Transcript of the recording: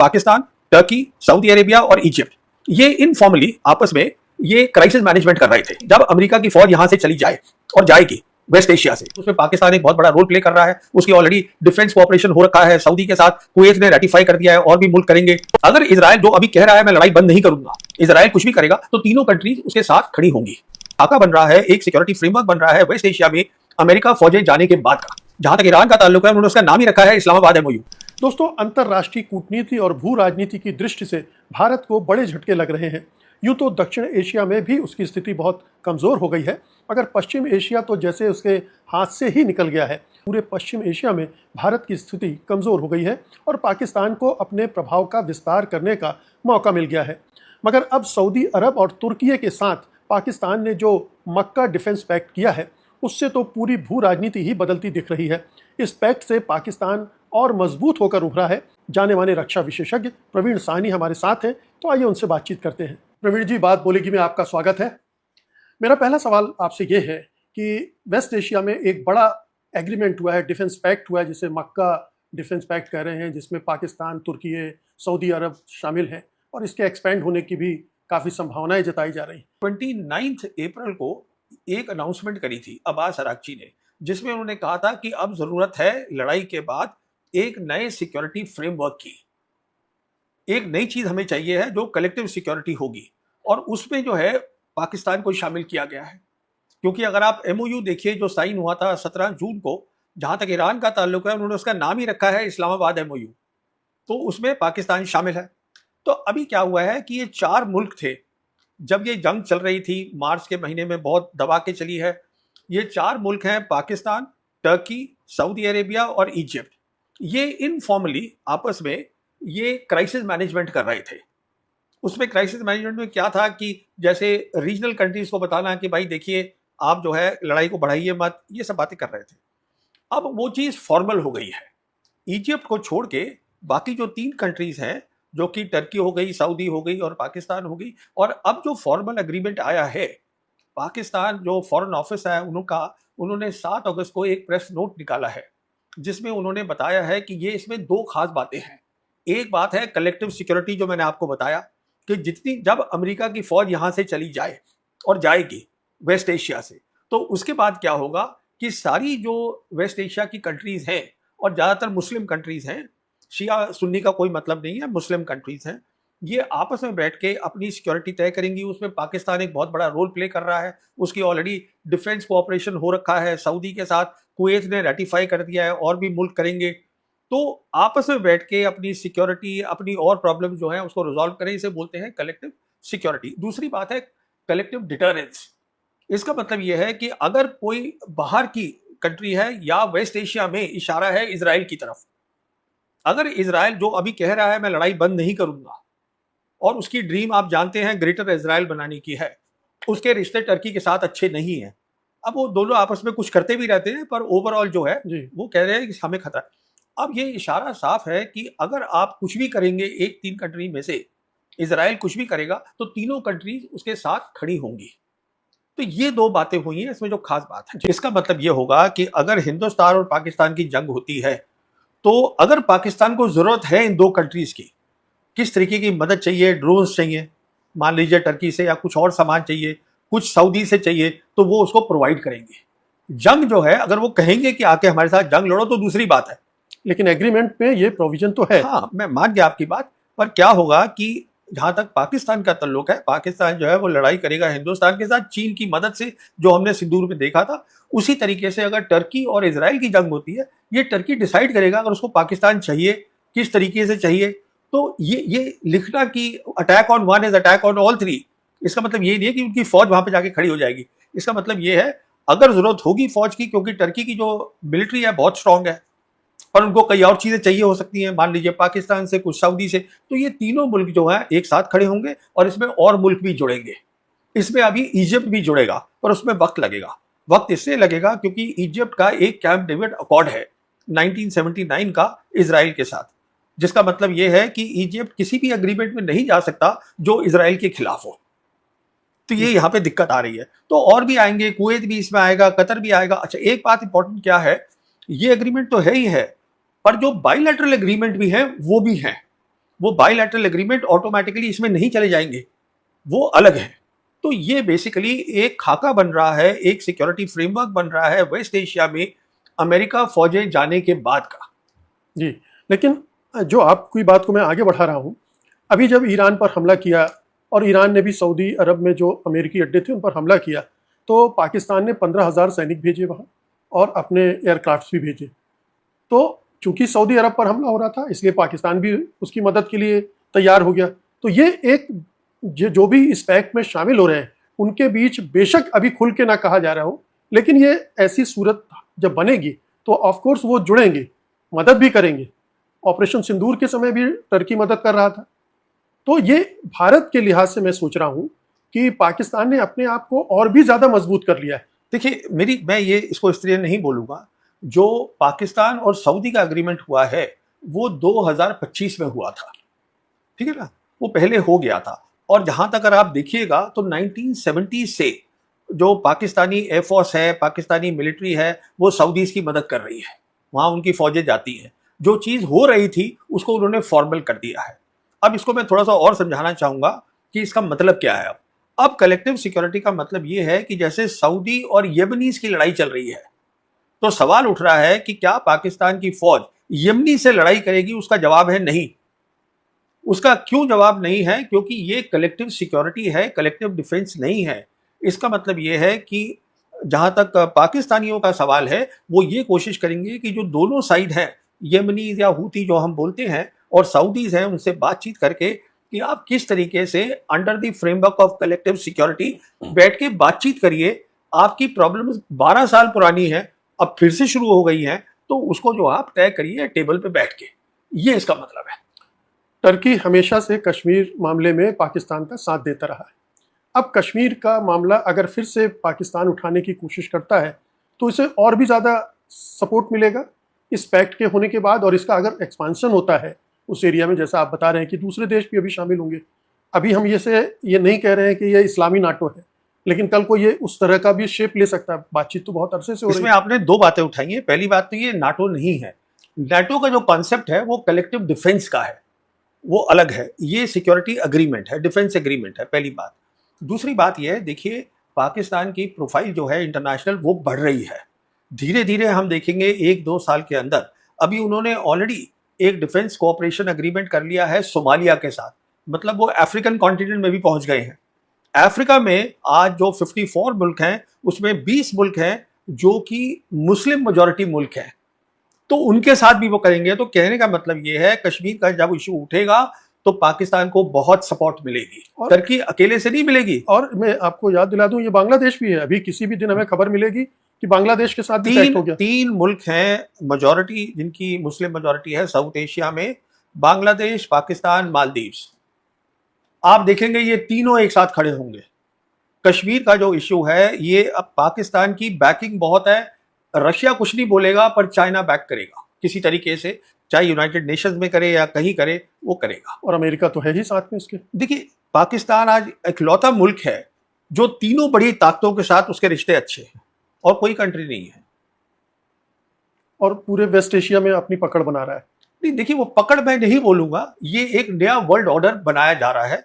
Pakistan, Turkey, Saudi Arabia और Egypt ये informally आपस में ये क्राइसिस मैनेजमेंट कर रहे थे। जब अमेरिका की फौज यहां से चली जाए और जाएगी वेस्ट एशिया से, उसमें पाकिस्तान एक बहुत बड़ा रोल प्ले कर रहा है। उसकी ऑलरेडी डिफेंस कोऑपरेशन हो रखा है सऊदी के साथ, कुवैत ने रेटिफाई कर दिया है और भी मुल्क करेंगे। अगर इजराइल जो अभी कह रहा है मैं लड़ाई बंद नहीं करूंगा, इजराइल कुछ भी करेगा तो तीनों कंट्रीज उसके साथ खड़ी होंगी। खाका बन रहा है, एक सिक्योरिटी फ्रेमवर्क बन रहा है वेस्ट एशिया में अमेरिका फौजें जाने के बाद का। जहां तक ईरान का ताल्लुक है, उन्होंने उसका नाम ही रखा है इस्लामाबाद एमओयू। दोस्तों, अंतर्राष्ट्रीय कूटनीति और भू राजनीति की दृष्टि से भारत को बड़े झटके लग रहे हैं। यूं तो दक्षिण एशिया में भी उसकी स्थिति बहुत कमजोर हो गई है, मगर पश्चिम एशिया तो जैसे उसके हाथ से ही निकल गया है। पूरे पश्चिम एशिया में भारत की स्थिति कमजोर हो गई है और पाकिस्तान को अपने प्रभाव का विस्तार करने का मौका मिल गया है। मगर अब सऊदी अरब और तुर्की के साथ पाकिस्तान ने जो मक्का डिफेंस पैक्ट किया है, उससे तो पूरी भू राजनीति ही बदलती दिख रही है। इस पैक्ट से पाकिस्तान और मजबूत होकर उभरा है। जाने माने रक्षा विशेषज्ञ प्रवीण साहनी हमारे साथ हैं, तो आइए उनसे बातचीत करते हैं। प्रवीण जी, बात बोलेगी में आपका स्वागत है। मेरा पहला सवाल आपसे ये है कि वेस्ट एशिया में एक बड़ा एग्रीमेंट हुआ है, डिफेंस पैक्ट हुआ है, जिसे मक्का डिफेंस पैक्ट कह रहे हैं, जिसमें पाकिस्तान, तुर्की, सऊदी अरब शामिल हैं और इसके एक्सपेंड होने की भी काफ़ी संभावनाएं जताई जा रही। 29 अप्रैल को एक अनाउंसमेंट करी थी अब्बास अरागची ने, जिसमें उन्होंने कहा था कि अब जरूरत है लड़ाई के बाद एक नए सिक्योरिटी फ्रेमवर्क की। एक नई चीज हमें चाहिए है जो कलेक्टिव सिक्योरिटी होगी, और उसमें जो है पाकिस्तान को शामिल किया गया है। क्योंकि अगर आप एमओयू देखिए जो साइन हुआ था 17 जून को, जहां तक ईरान का ताल्लुक है, उन्होंने उसका नाम ही रखा है इस्लामाबाद एमओयू, तो उसमें पाकिस्तान शामिल है। तो अभी क्या हुआ है कि ये 4 मुल्क थे, जब ये जंग चल रही थी मार्च के महीने में बहुत दबा के चली है। ये 4 मुल्क हैं पाकिस्तान, टर्की, सऊदी अरेबिया और इजिप्ट। ये इनफॉर्मली आपस में ये क्राइसिस मैनेजमेंट कर रहे थे। उसमें क्राइसिस मैनेजमेंट में क्या था कि जैसे रीजनल कंट्रीज को बताना कि भाई देखिए आप जो है लड़ाई को बढ़ाइए मत, ये सब बातें कर रहे थे। अब वो चीज़ फॉर्मल हो गई है। इजिप्ट को छोड़ के बाकी जो 3 कंट्रीज हैं, जो कि टर्की हो गई, सऊदी हो गई और पाकिस्तान हो गई, और अब जो फॉर्मल एग्रीमेंट आया है, पाकिस्तान जो फॉरेन ऑफिस है उन्होंने 7 अगस्त को एक प्रेस नोट निकाला है, जिसमें उन्होंने बताया है कि ये इसमें 2 खास बातें हैं। एक बात है कलेक्टिव सिक्योरिटी, जो मैंने आपको बताया कि जब अमेरिका की फौज यहां से चली जाए और जाएगी वेस्ट एशिया से, तो उसके बाद क्या होगा कि सारी जो वेस्ट एशिया की कंट्रीज हैं और ज्यादातर मुस्लिम कंट्रीज हैं, शिया सुन्नी का कोई मतलब नहीं है, मुस्लिम कंट्रीज हैं, ये आपस में बैठ के अपनी सिक्योरिटी तय करेंगी। उसमें पाकिस्तान एक बहुत बड़ा रोल प्ले कर रहा है। उसकी ऑलरेडी डिफेंस कोऑपरेशन हो रखा है सऊदी के साथ, कुवैत ने रेटिफाई कर दिया है और भी मुल्क करेंगे। तो आपस में बैठ के अपनी सिक्योरिटी, अपनी और प्रॉब्लम जो है उसको रिजॉल्व करें, इसे बोलते हैं कलेक्टिव सिक्योरिटी। दूसरी बात है कलेक्टिव डिटरेंस। इसका मतलब यह है कि अगर कोई बाहर की कंट्री है या वेस्ट एशिया में इशारा है इजराइल की तरफ, अगर इजराइल जो अभी कह रहा है मैं लड़ाई बंद नहीं करूंगा, और उसकी ड्रीम आप जानते हैं ग्रेटर इजराइल बनाने की है, उसके रिश्ते टर्की के साथ अच्छे नहीं हैं। अब वो दोनों आपस में कुछ करते भी रहते हैं, पर ओवरऑल जो है वो कह रहे हैं कि हमें खतरा है। अब ये इशारा साफ है कि अगर आप कुछ भी करेंगे, एक 3 कंट्री में से इजराइल कुछ भी करेगा, तो तीनों कंट्रीज उसके साथ खड़ी होंगी। तो ये 2 बातें हुई हैं इसमें जो खास बात है। इसका मतलब ये होगा कि अगर हिंदुस्तान और पाकिस्तान की जंग होती है, तो अगर पाकिस्तान को जरूरत है इन 2 कंट्रीज की, किस तरीके की मदद चाहिए, ड्रोन्स चाहिए मान लीजिए टर्की से, या कुछ और सामान चाहिए, कुछ सऊदी से चाहिए, तो वो उसको प्रोवाइड करेंगे। जंग जो है अगर वो कहेंगे कि आके हमारे साथ जंग लड़ो तो दूसरी बात है, लेकिन एग्रीमेंट में ये प्रोविजन तो है। हाँ, मैं मान गया आपकी बात, पर क्या होगा कि जहां तक पाकिस्तान का ताल्लुक है, पाकिस्तान जो है वो लड़ाई करेगा हिंदुस्तान के साथ चीन की मदद से, जो हमने सिंदूर में देखा था। उसी तरीके से अगर टर्की और इजराइल की जंग होती है, ये टर्की डिसाइड करेगा अगर उसको पाकिस्तान चाहिए, किस तरीके से चाहिए। तो ये लिखना कि attack on one is attack on all 3, इसका मतलब ये नहीं है कि उनकी फौज वहां पे जाके खड़ी हो जाएगी। इसका मतलब ये है अगर जरूरत होगी फौज की, क्योंकि टर्की की जो मिलिट्री है बहुत स्ट्रांग है, और उनको कई और चीजें चाहिए हो सकती हैं, मान लीजिए पाकिस्तान से, कुछ सऊदी से, तो ये तीनों मुल्क जो है एक साथ खड़े होंगे, और इसमें और मुल्क भी जुड़ेंगे। इसमें अभी इजिप्ट भी जुड़ेगा, पर उसमें वक्त लगेगा। वक्त इससे लगेगा क्योंकि इजिप्ट का एक कैंप डेविड अकॉर्ड है 1979 का इजराइल के साथ, जिसका मतलब यह है कि इजिप्ट किसी भी एग्रीमेंट में नहीं जा सकता जो इजराइल के खिलाफ हो। तो ये यहाँ पे दिक्कत आ रही है। तो और भी आएंगे, कुवैत भी इसमें आएगा, कतर भी आएगा। अच्छा, एक बात इंपॉर्टेंट क्या है, ये एग्रीमेंट तो है ही है, पर जो बाइलैटरल एग्रीमेंट भी है वो भी है। वो बायलैटरल एग्रीमेंट ऑटोमेटिकली इसमें नहीं चले जाएंगे, वो अलग है। तो ये बेसिकली एक खाका बन रहा है, एक सिक्योरिटी फ्रेमवर्क बन रहा है वेस्ट एशिया में अमेरिका फौजें जाने के बाद का। जी, लेकिन जो आपकी बात को मैं आगे बढ़ा रहा हूँ, अभी जब ईरान पर हमला किया और ईरान ने भी सऊदी अरब में जो अमेरिकी अड्डे थे उन पर हमला किया, तो पाकिस्तान ने 15,000 सैनिक भेजे वहाँ और अपने एयरक्राफ्ट भी भेजे। तो चूंकि सऊदी अरब पर हमला हो रहा था, इसलिए पाकिस्तान भी उसकी मदद के लिए तैयार हो गया। तो ये एक जो भी इस पैक्ट में शामिल हो रहे हैं, उनके बीच बेशक अभी खुल के ना कहा जा रहा हो, लेकिन ये ऐसी सूरत जब बनेगी तो ऑफकोर्स वो जुड़ेंगे, मदद भी करेंगे। ऑपरेशन सिंदूर के समय भी टर्की मदद कर रहा था। तो ये भारत के लिहाज से मैं सोच रहा हूँ कि पाकिस्तान ने अपने आप को और भी ज़्यादा मजबूत कर लिया है। देखिए, मैं ये इसको इस तरह नहीं बोलूँगा। जो पाकिस्तान और सऊदी का एग्रीमेंट हुआ है वो 2025 में हुआ था, ठीक है ना, वो पहले हो गया था। और जहाँ तक अगर आप देखिएगा तो 1970 से जो पाकिस्तानी एयरफोर्स है, पाकिस्तानी मिलिट्री है, वो सऊदीज़ की मदद कर रही है, वहाँ उनकी फौजें जाती हैं। जो चीज़ हो रही थी उसको उन्होंने फॉर्मल कर दिया है। अब इसको मैं थोड़ा सा और समझाना चाहूँगा कि इसका मतलब क्या है। अब कलेक्टिव सिक्योरिटी का मतलब ये है कि जैसे सऊदी और यमनीज की लड़ाई चल रही है, तो सवाल उठ रहा है कि क्या पाकिस्तान की फौज यमनी से लड़ाई करेगी? उसका जवाब है नहीं। उसका क्यों जवाब नहीं है? क्योंकि ये कलेक्टिव सिक्योरिटी है, कलेक्टिव डिफेंस नहीं है। इसका मतलब ये है कि जहां तक पाकिस्तानियों का सवाल है, वो ये कोशिश करेंगे कि जो दोनों साइड हैं, यमनीज या हूती जो हम बोलते हैं और सऊदीज हैं, उनसे बातचीत करके कि आप किस तरीके से under the framework of collective security बैठ के बातचीत करिए। आपकी प्रॉब्लम 12 साल पुरानी है, अब फिर से शुरू हो गई है, तो उसको जो आप तय करिए टेबल पे बैठ के। ये इसका मतलब है। टर्की हमेशा से कश्मीर मामले में पाकिस्तान का साथ देता रहा है। अब कश्मीर का मामला अगर फिर से पाकिस्तान उठाने की कोशिश करता है तो इसे और भी ज़्यादा सपोर्ट मिलेगा इस पैक्ट के होने के बाद। और इसका अगर एक्सपांसन होता है उस एरिया में, जैसा आप बता रहे हैं कि दूसरे देश भी अभी शामिल होंगे। अभी हम ये नहीं कह रहे हैं कि ये इस्लामी नाटो है, लेकिन कल को ये उस तरह का भी शेप ले सकता है। बातचीत तो बहुत अरसे से हो रही है। इसमें आपने दो बातें उठाई हैं। पहली बात तो ये नाटो नहीं है। नाटो का जो कॉन्सेप्ट है वो कलेक्टिव डिफेंस का है, वो अलग है। ये सिक्योरिटी अग्रीमेंट है, डिफेंस एग्रीमेंट है, पहली बात। दूसरी बात यह है, देखिए पाकिस्तान की प्रोफाइल जो है इंटरनेशनल वो बढ़ रही है। धीरे धीरे हम देखेंगे 1-2 साल के अंदर। अभी उन्होंने ऑलरेडी एक डिफेंस कोऑपरेशन एग्रीमेंट कर लिया है सोमालिया के साथ, मतलब वो अफ्रीकन कॉन्टिनेंट में भी पहुंच गए हैं। अफ्रीका में आज जो 54 मुल्क हैं उसमें 20 मुल्क हैं जो कि मुस्लिम मेजॉरिटी मुल्क हैं, तो उनके साथ भी वो करेंगे। तो कहने का मतलब ये है, कश्मीर का जब इशू उठेगा तो पाकिस्तान को बहुत सपोर्ट मिलेगी, टर्की अकेले से नहीं मिलेगी। और मैं आपको याद दिला दूं, ये बांग्लादेश भी है। अभी किसी भी दिन हमें खबर मिलेगी कि बांग्लादेश के साथ भी पैक्ट हो गया। 3 मुल्क हैं मेजॉरिटी, जिनकी मुस्लिम मेजॉरिटी है साउथ एशिया में, बांग्लादेश, पाकिस्तान, मालदीव्स। आप देखेंगे ये तीनों एक साथ खड़े होंगे। कश्मीर का जो इश्यू है ये अब पाकिस्तान की बैकिंग बहुत है। रशिया कुछ नहीं बोलेगा पर चाइना बैक करेगा किसी तरीके से, चाहे यूनाइटेड नेशंस में करे या कहीं करे, वो करेगा। और अमेरिका तो है ही साथ में इसके। देखिए, पाकिस्तान आज इकलौता मुल्क है जो तीनों बड़ी ताकतों के साथ उसके रिश्ते अच्छे हैं, और कोई कंट्री नहीं है। और पूरे वेस्ट एशिया में अपनी पकड़ बना रहा है। नहीं, देखिए वो पकड़ मैं नहीं बोलूंगा, ये एक नया वर्ल्ड ऑर्डर बनाया जा रहा है